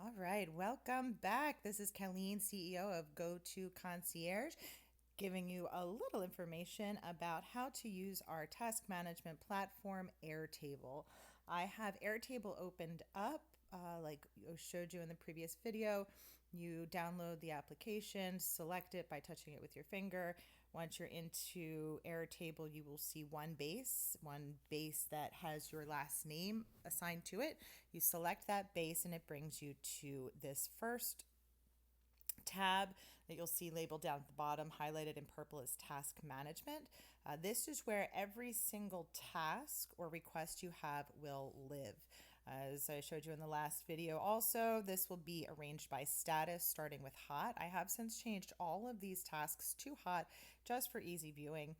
All right, welcome back. This is Colleen, CEO of GTC Concierge, giving you a little information about how to use our task management platform, Airtable. I have Airtable opened up, like I showed you in the previous video. You download the application, select it by touching it with your finger. Once you're into Airtable, you will see one base that has your last name assigned to it. You select that base and it brings you to this first tab that you'll see labeled down at the bottom, highlighted in purple, as task management. This is where every single task or request you have will live. As I showed you in the last video, also, this will be arranged by status, starting with hot. I have since changed all of these tasks to hot just for easy viewing.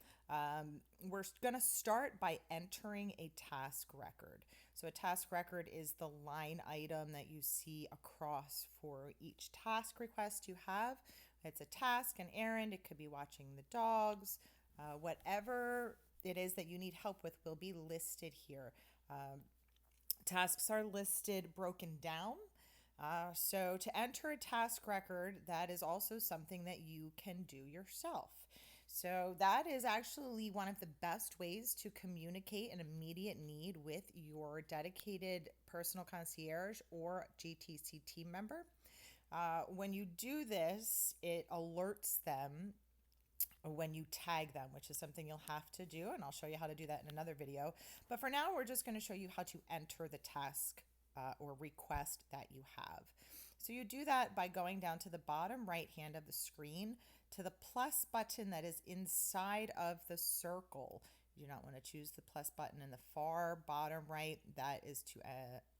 We're going to start by entering a task record. So a task record is the line item that you see across for each task request you have. It's a task, an errand, it could be watching the dogs, whatever it is that you need help with will be listed here. Tasks are listed broken down. So to enter a task record, that is also something that you can do yourself. So that is actually one of the best ways to communicate an immediate need with your dedicated personal concierge or GTC team member. When you do this, it alerts them when you tag them, which is something you'll have to do, and I'll show you how to do that in another video. But for now, we're just going to show you how to enter the task or request that you have. So you do that by going down to the bottom right hand of the screen to the plus button that is inside of the circle. You do not want to choose the plus button in the far bottom right. That is to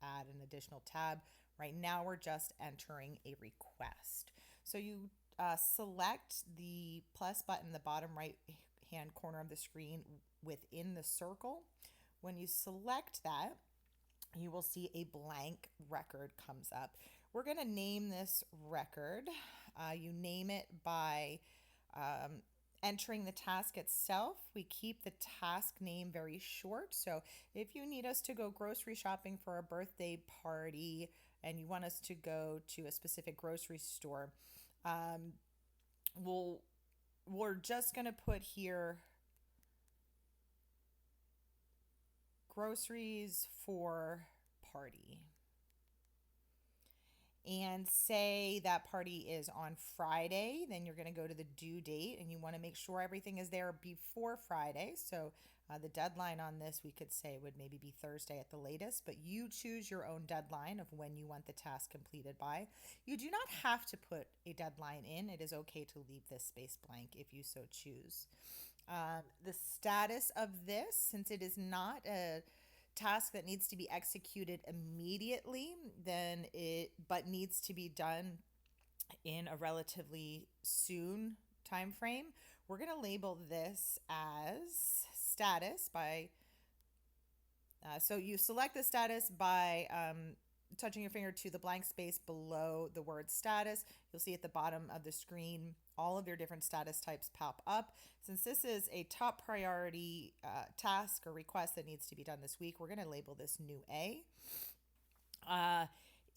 add an additional tab. Right now, we're just entering a request. So you select the plus button in the bottom right hand corner of the screen within the circle. When you select that, you will see a blank record comes up. We're going to name this record. You name it by entering the task itself. We keep the task name very short. So if you need us to go grocery shopping for a birthday party and you want us to go to a specific grocery store, we're just going to put here groceries for party, and say that party is on Friday. Then you're going to go to the due date and you want to make sure everything is there before Friday. So the deadline on this, we could say, would maybe be Thursday at the latest, but you choose your own deadline of when you want the task completed by. You do not have to put a deadline in. It is okay to leave this space blank if you so choose. The status of this, since it is not a task that needs to be executed immediately, but needs to be done in a relatively soon time frame, we're going to label this as status by so you select the status by touching your finger to the blank space below the word status. You'll see at the bottom of the screen all of your different status types pop up. Since this is a top priority task or request that needs to be done this week, we're going to label this new A.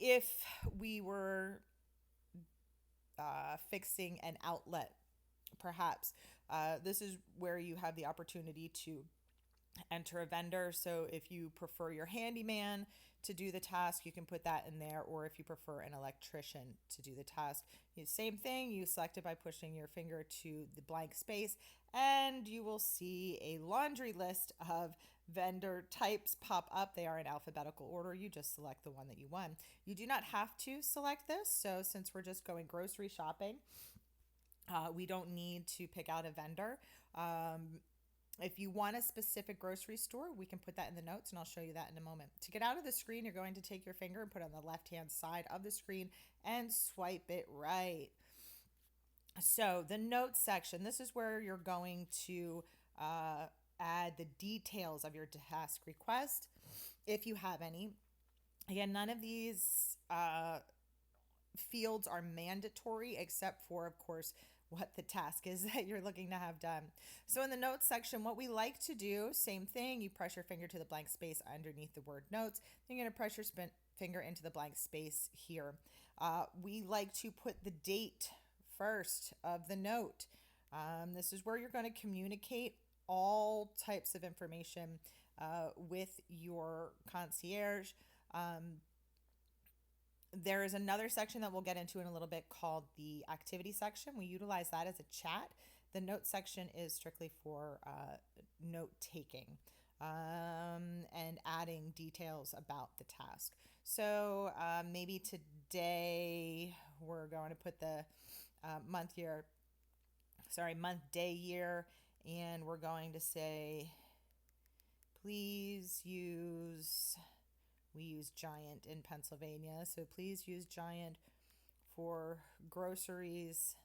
If we were fixing an outlet, perhaps, this is where you have the opportunity to enter a vendor. So if you prefer your handyman to do the task, you can put that in there, or if you prefer an electrician to do the task, same thing. You select it by pushing your finger to the blank space and you will see a laundry list of vendor types pop up. They are in alphabetical order. You just select the one that you want. You do not have to select this. So since we're just going grocery shopping, we don't need to pick out a vendor. If you want a specific grocery store, we can put that in the notes and I'll show you that in a moment. To get out of the screen, you're going to take your finger and put it on the left-hand side of the screen and swipe it right. So the notes section, this is where you're going to add the details of your task request, if you have any. Again, none of these fields are mandatory except for, of course, what the task is that you're looking to have done. So in the notes section, what we like to do, same thing, you press your finger to the blank space underneath the word notes. Then you're going to press your finger into the blank space here. We like to put the date first of the note. This is where you're going to communicate all types of information with your concierge. There is another section that we'll get into in a little bit called the activity section. We utilize that as a chat. The note section is strictly for note taking and adding details about the task. So maybe today we're going to put the month, day, year, and we're going to say, please use, we use Giant in Pennsylvania, so please use Giant for groceries.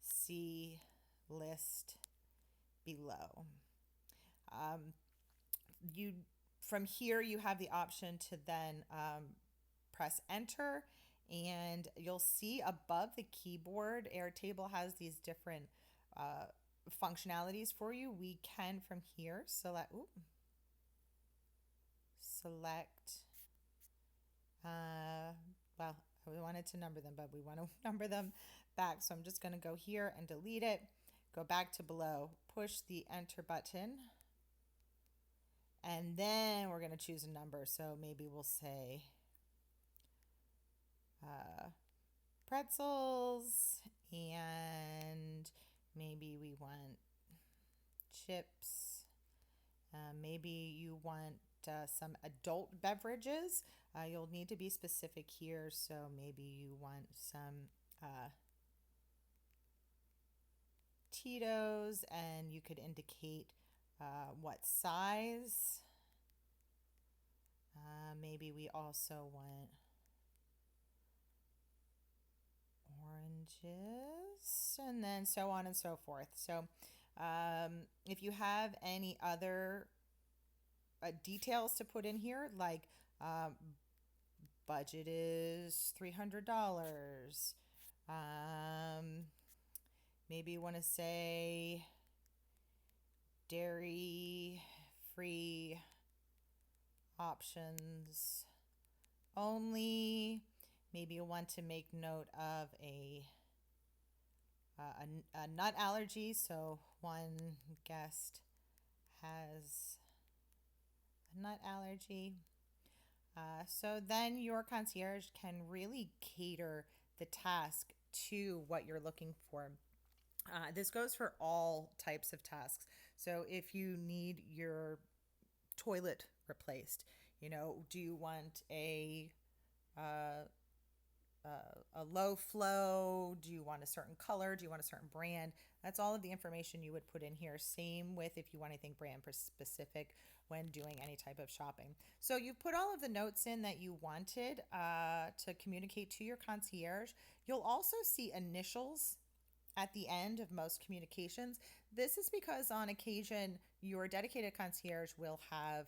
See list below. From here you have the option to then press enter, and you'll see above the keyboard, Airtable has these different functionalities for you. We can from here select well, we wanted to number them, but we want to number them back, so I'm just going to go here and delete it, go back to below, push the enter button, and then we're going to choose a number. So maybe we'll say pretzels, and maybe we want chips. Maybe you want some adult beverages. You'll need to be specific here, so maybe you want some Tito's, and you could indicate what size. Maybe we also want oranges, and then so on and so forth. So if you have any other details to put in here, like budget is $300. Maybe you want to say dairy-free options only. Maybe you want to make note of a nut allergy, so one guest has a nut allergy. So then your concierge can really cater the task to what you're looking for. This goes for all types of tasks. So if you need your toilet replaced, do you want a low flow? Do you want a certain color? Do you want a certain brand? That's all of the information you would put in here. Same with if you want anything brand specific when doing any type of shopping. So you've put all of the notes in that you wanted to communicate to your concierge. You'll also see initials at the end of most communications. This is because on occasion your dedicated concierge will have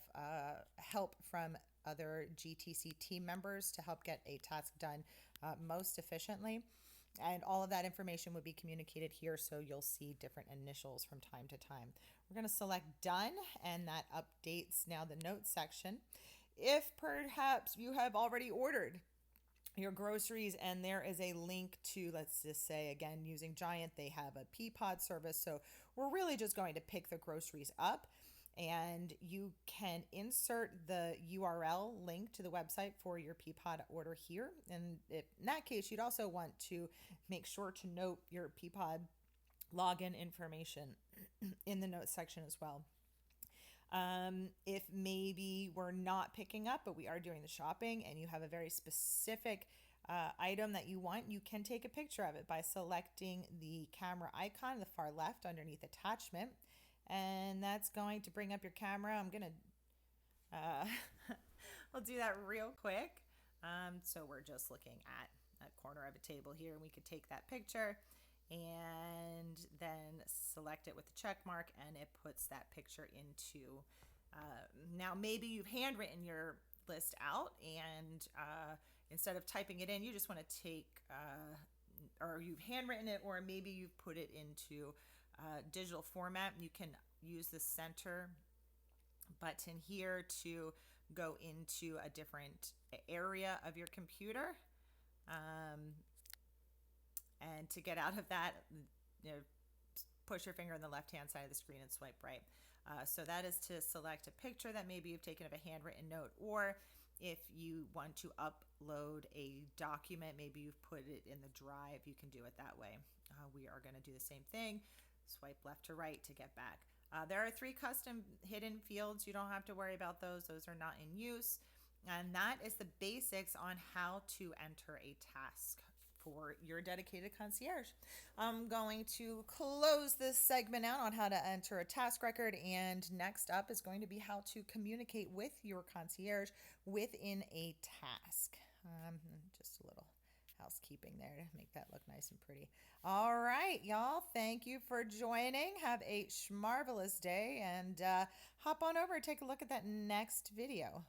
help from other GTC team members to help get a task done most efficiently. And all of that information would be communicated here, so you'll see different initials from time to time. We're going to select done, and that updates now the notes section. If perhaps you have already ordered your groceries and there is a link to, let's just say again, using Giant, they have a Peapod service. So we're really just going to pick the groceries up, and you can insert the URL link to the website for your Peapod order here. And if, in that case, you'd also want to make sure to note your Peapod login information in the notes section as well. If maybe we're not picking up, but we are doing the shopping, and you have a very specific item that you want, you can take a picture of it by selecting the camera icon in the far left underneath attachment. And that's going to bring up your camera. I'm going to, we'll do that real quick. So we're just looking at a corner of a table here, and we could take that picture and then select it with the check mark, and it puts that picture into, now maybe you've handwritten your list out, and instead of typing it in, you just want to take or you've handwritten it, or maybe you've put it into digital format. You can use the center button here to go into a different area of your computer. And to get out of that, push your finger on the left-hand side of the screen and swipe right. So that is to select a picture that maybe you've taken of a handwritten note, or if you want to upload a document, maybe you've put it in the drive, you can do it that way. We are going to do the same thing. Swipe left to right to get back. There are 3 custom hidden fields. You don't have to worry about those. Those are not in use. And that is the basics on how to enter a task for your dedicated concierge. I'm going to close this segment out on how to enter a task record, and next up is going to be how to communicate with your concierge within a task. Just a little housekeeping there to make that look nice and pretty. All right, y'all, thank you for joining. Have a schmarvelous day, and hop on over and take a look at that next video.